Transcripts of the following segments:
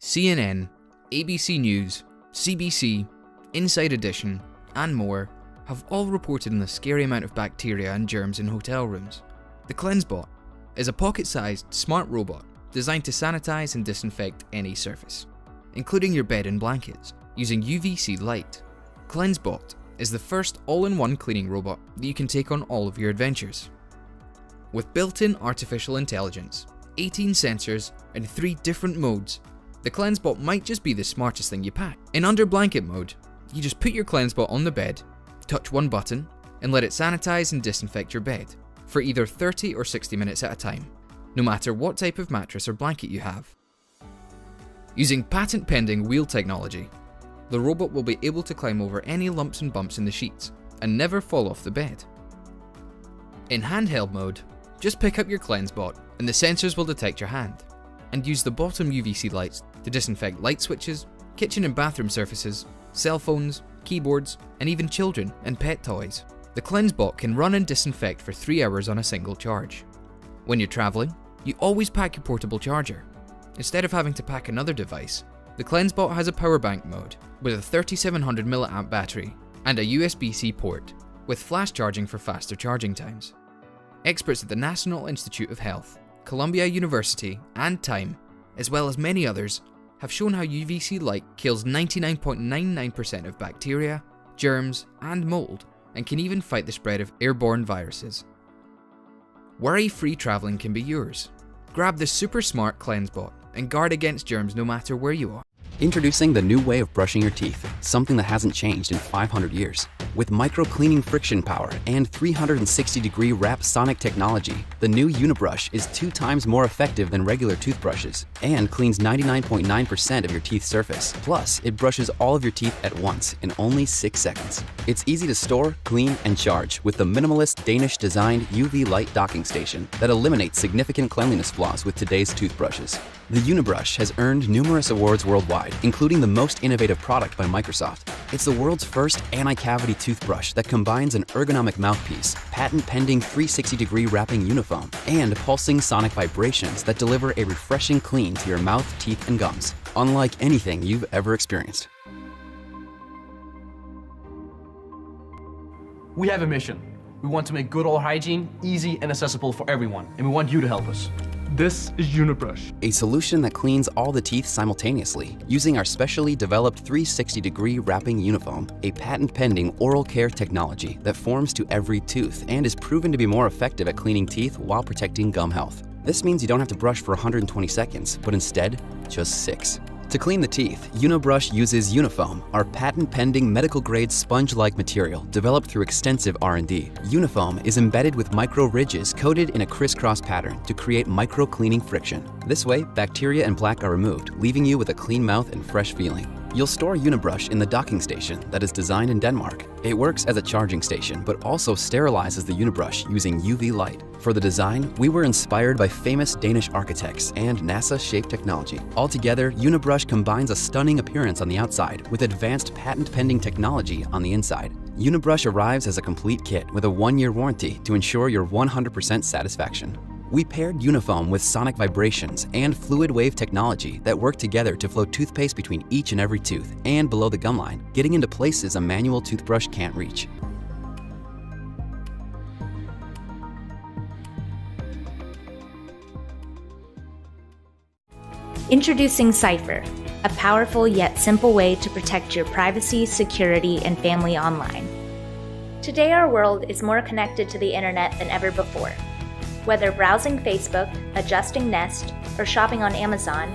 CNN, ABC News, CBC, Inside Edition, and more have all reported on the scary amount of bacteria and germs in hotel rooms. The CleanseBot is a pocket-sized, smart robot designed to sanitize and disinfect any surface, including your bed and blankets, using UVC light. CleanseBot is the first all-in-one cleaning robot that you can take on all of your adventures. With built-in artificial intelligence, 18 sensors, and 3 different modes, the CleanseBot might just be the smartest thing you pack. In under blanket mode, you just put your CleanseBot on the bed, touch one button, and let it sanitize and disinfect your bed for either 30 or 60 minutes at a time, no matter what type of mattress or blanket you have. Using patent-pending wheel technology, the robot will be able to climb over any lumps and bumps in the sheets and never fall off the bed. In handheld mode, just pick up your CleanseBot and the sensors will detect your hand, and use the bottom UVC lights to disinfect light switches, kitchen and bathroom surfaces, cell phones, keyboards, and even children and pet toys. The CleanseBot can run and disinfect for 3 hours on a single charge. When you're traveling, you always pack your portable charger. Instead of having to pack another device, the CleanseBot has a power bank mode with a 3700 mAh battery and a USB-C port with flash charging for faster charging times. Experts at the National Institute of Health, Columbia University, and Time, as well as many others, have shown how UVC light kills 99.99% of bacteria, germs, and mold, and can even fight the spread of airborne viruses. Worry-free traveling can be yours. Grab the super smart CleanseBot and guard against germs no matter where you are. Introducing the new way of brushing your teeth, something that hasn't changed in 500 years. With micro-cleaning friction power and 360-degree wrap sonic technology, the new Unibrush is 2 times more effective than regular toothbrushes and cleans 99.9% of your teeth surface. Plus, it brushes all of your teeth at once in only 6 seconds. It's easy to store, clean, and charge with the minimalist Danish-designed UV light docking station that eliminates significant cleanliness flaws with today's toothbrushes. The Unibrush has earned numerous awards worldwide, including the most innovative product by Microsoft. It's the world's first anti-cavity toothbrush that combines an ergonomic mouthpiece, patent-pending 360-degree wrapping unifoam, and pulsing sonic vibrations that deliver a refreshing clean to your mouth, teeth, and gums, unlike anything you've ever experienced. We have a mission. We want to make good oral hygiene easy and accessible for everyone, and we want you to help us. This is Unibrush, a solution that cleans all the teeth simultaneously using our specially developed 360-degree wrapping unifoam, a patent-pending oral care technology that forms to every tooth and is proven to be more effective at cleaning teeth while protecting gum health. This means you don't have to brush for 120 seconds, but instead, just 6. To clean the teeth, Unibrush uses Unifoam, our patent-pending medical-grade sponge-like material developed through extensive R&D. Unifoam is embedded with micro-ridges coated in a crisscross pattern to create micro-cleaning friction. This way, bacteria and plaque are removed, leaving you with a clean mouth and fresh feeling. You'll store Unibrush in the docking station that is designed in Denmark. It works as a charging station, but also sterilizes the Unibrush using UV light. For the design, we were inspired by famous Danish architects and NASA shape technology. Altogether, Unibrush combines a stunning appearance on the outside with advanced patent-pending technology on the inside. Unibrush arrives as a complete kit with a 1-year warranty to ensure your 100% satisfaction. We paired Unifoam with sonic vibrations and fluid wave technology that work together to flow toothpaste between each and every tooth and below the gum line, getting into places a manual toothbrush can't reach. Introducing Cypher, a powerful yet simple way to protect your privacy, security, and family online. Today, our world is more connected to the internet than ever before. Whether browsing Facebook, adjusting Nest, or shopping on Amazon,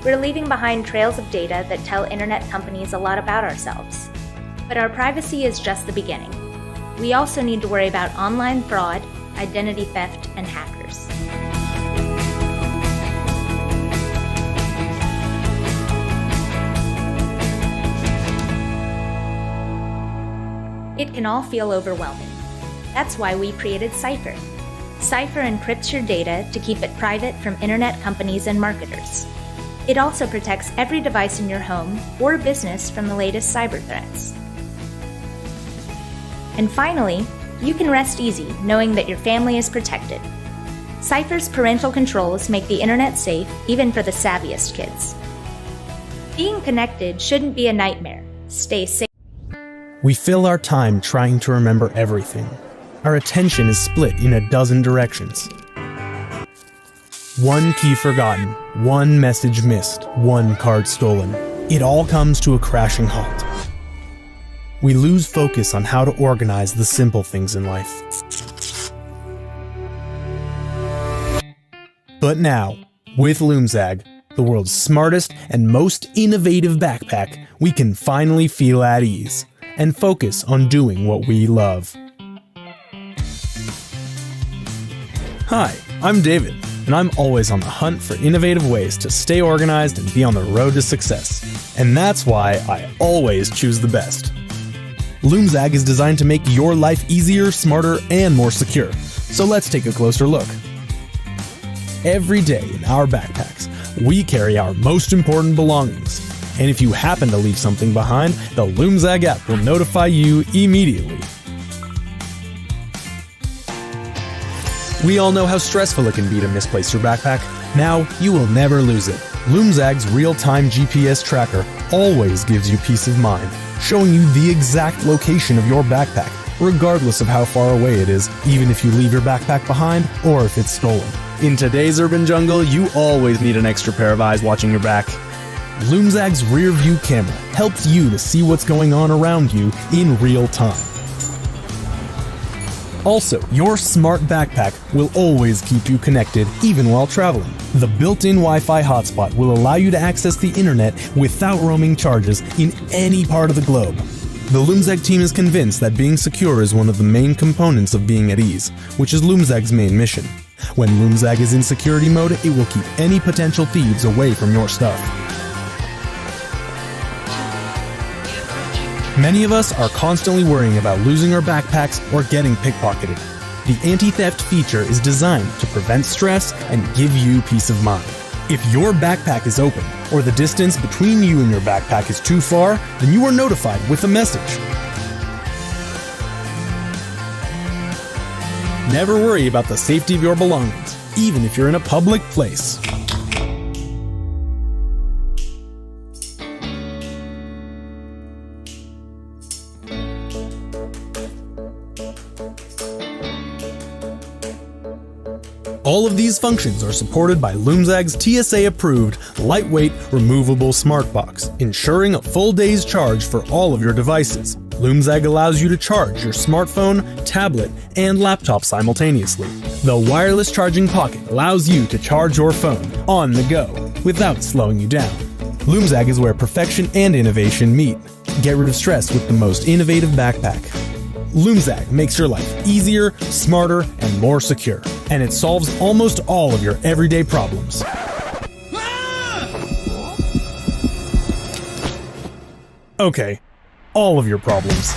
we're leaving behind trails of data that tell internet companies a lot about ourselves. But our privacy is just the beginning. We also need to worry about online fraud, identity theft, and hackers. It can all feel overwhelming. That's why we created Cypher. Cypher encrypts your data to keep it private from internet companies and marketers. It also protects every device in your home or business from the latest cyber threats. And finally, you can rest easy knowing that your family is protected. Cypher's parental controls make the internet safe even for the savviest kids. Being connected shouldn't be a nightmare. Stay safe. We fill our time trying to remember everything. Our attention is split in a dozen directions. One key forgotten, one message missed, one card stolen. It all comes to a crashing halt. We lose focus on how to organize the simple things in life. But now, with Loomzag, the world's smartest and most innovative backpack, we can finally feel at ease and focus on doing what we love. Hi, I'm David, and I'm always on the hunt for innovative ways to stay organized and be on the road to success. And that's why I always choose the best. Loomzag is designed to make your life easier, smarter, and more secure. So let's take a closer look. Every day in our backpacks, we carry our most important belongings. And if you happen to leave something behind, the Loomzag app will notify you immediately. We all know how stressful it can be to misplace your backpack. Now, you will never lose it. Loomzag's real-time GPS tracker always gives you peace of mind, showing you the exact location of your backpack, regardless of how far away it is, even if you leave your backpack behind or if it's stolen. In today's urban jungle, you always need an extra pair of eyes watching your back. Loomzag's rear view camera helps you to see what's going on around you in real time. Also, your smart backpack will always keep you connected even while traveling. The built-in Wi-Fi hotspot will allow you to access the internet without roaming charges in any part of the globe. The Loomzag team is convinced that being secure is one of the main components of being at ease, which is Loomzag's main mission. When Loomzag is in security mode, it will keep any potential thieves away from your stuff. Many of us are constantly worrying about losing our backpacks or getting pickpocketed. The anti-theft feature is designed to prevent stress and give you peace of mind. If your backpack is open, or the distance between you and your backpack is too far, then you are notified with a message. Never worry about the safety of your belongings, even if you're in a public place. All of these functions are supported by Loomzag's TSA-approved, lightweight, removable smart box, ensuring a full day's charge for all of your devices. Loomzag allows you to charge your smartphone, tablet, and laptop simultaneously. The wireless charging pocket allows you to charge your phone on the go without slowing you down. Loomzag is where perfection and innovation meet. Get rid of stress with the most innovative backpack. Loomzag makes your life easier, smarter, and more secure. And it solves almost all of your everyday problems. Okay, all of your problems.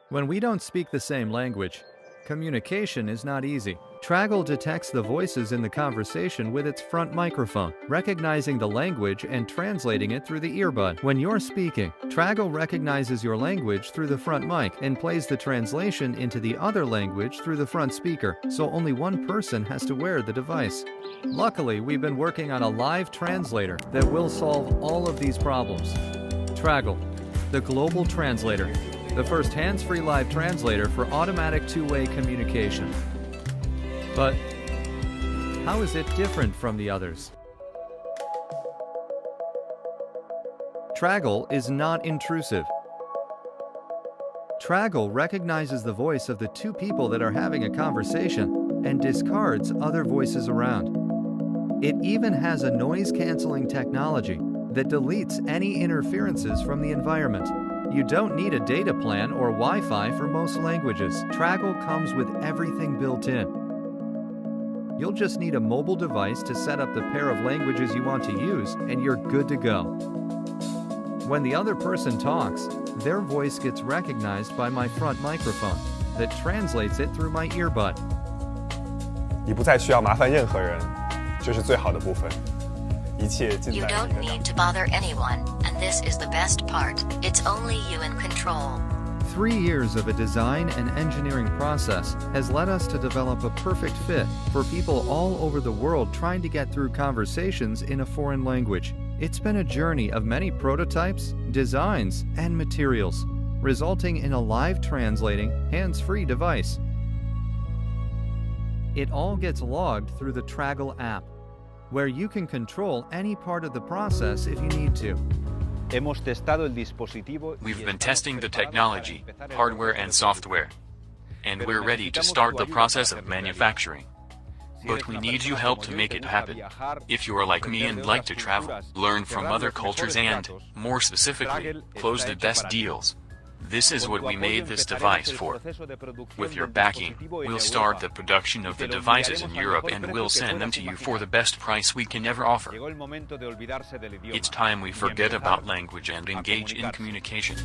When we don't speak the same language, communication is not easy. Traggle detects the voices in the conversation with its front microphone, recognizing the language and translating it through the earbud. When you're speaking, Traggle recognizes your language through the front mic and plays the translation into the other language through the front speaker, so only one person has to wear the device. Luckily, we've been working on a live translator that will solve all of these problems. Traggle, the global translator, the first hands-free live translator for automatic two-way communication. But how is it different from the others? Traggle is not intrusive. Traggle recognizes the voice of the two people that are having a conversation and discards other voices around. It even has a noise-canceling technology that deletes any interferences from the environment. You don't need a data plan or Wi-Fi for most languages. Traggle comes with everything built in. You'll just need a mobile device to set up the pair of languages you want to use, and you're good to go. When the other person talks, their voice gets recognized by my front microphone that translates it through my earbud. 你不再需要麻烦任何人，这是最好的部分。一切尽在你 You 的 don't 掌 need to bother anyone, and this is the best part. It's only you in control. 3 years of a design and engineering process has led us to develop a perfect fit for people all over the world trying to get through conversations in a foreign language. It's been a journey of many prototypes, designs, and materials, resulting in a live translating, hands-free device. It all gets logged through the Traggle app, where you can control any part of the process if you need to. We've been testing the technology, hardware and software, and we're ready to start the process of manufacturing. But we need your help to make it happen. If you are like me and like to travel, learn from other cultures and, more specifically, close the best deals, this is what we made this device for. With your backing, we'll start the production of the devices in Europe and we'll send them to you for the best price we can ever offer. It's time we forget about language and engage in communication.